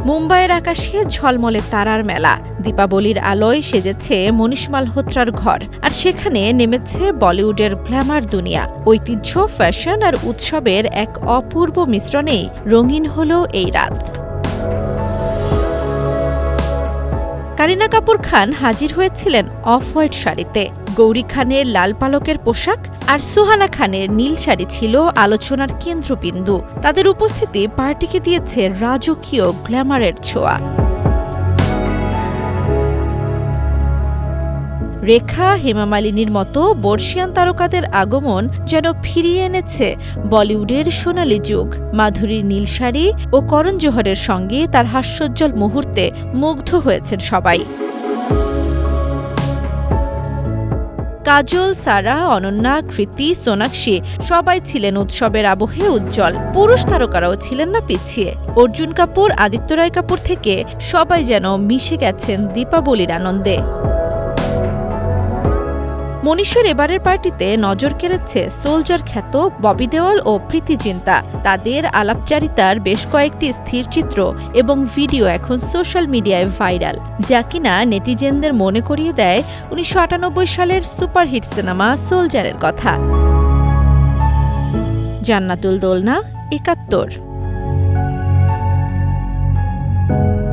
মুম্বাইয়ের আকাশে ঝলমলে তারার মেলা, দীপাবলির আলোয় সেজেছে মনীষ মালহোত্রার ঘর, আর সেখানে নেমেছে বলিউডের গ্ল্যামার দুনিয়া। ঐতিহ্য, ফ্যাশন আর উৎসবের এক অপূর্ব মিশ্রণেই রঙিন হলো এই রাত। কারিনা কাপুর খান হাজির হয়েছিলেন অফ হোয়াইট শাড়িতে, গৌরী খানের লাল পালকের পোশাক আর সুহানা খানের নীল শাড়ি ছিল আলোচনার কেন্দ্রবিন্দু। তাদের উপস্থিতি পার্টিকে দিয়েছে রাজকীয় গ্ল্যামারের ছোঁয়া। রেখা, হেমা মালিনীর মতো বর্ষিয়ান তারকাদের আগমন যেন ফিরিয়ে এনেছে বলিউডের সোনালী যুগ। মাধুরীর নীল শাড়ি ও করণ জোহরের সঙ্গে তার হাস্যোজ্জ্বল মুহূর্তে মুগ্ধ হয়েছেন সবাই। কাজল, সারা, অনন্যা, কৃতি, সোনাক্ষী সবাই ছিলেন উৎসবের আবহে উজ্জ্বল। পুরুষ তারকারাও ছিলেন না পিছিয়ে। অর্জুন কাপুর, আদিত্য রায় কাপুর থেকে সবাই যেন মিশে গেছেন দীপাবলির আনন্দে। মনীষের এবারের পার্টিতে নজর কেড়েছে সোলজার খ্যাত ববি দেওল ও প্রীতি জিন্তা। তাদের আলাপচারিতার বেশ কয়েকটি স্থির চিত্র এবং ভিডিও এখন সোশ্যাল মিডিয়ায় ভাইরাল, যা কিনা নেটিজেনদের মনে করিয়ে দেয় ১৯৯৮ সালের সুপারহিট সিনেমা সোলজারের কথা। জান্নাতুল দোলনা, ৭১।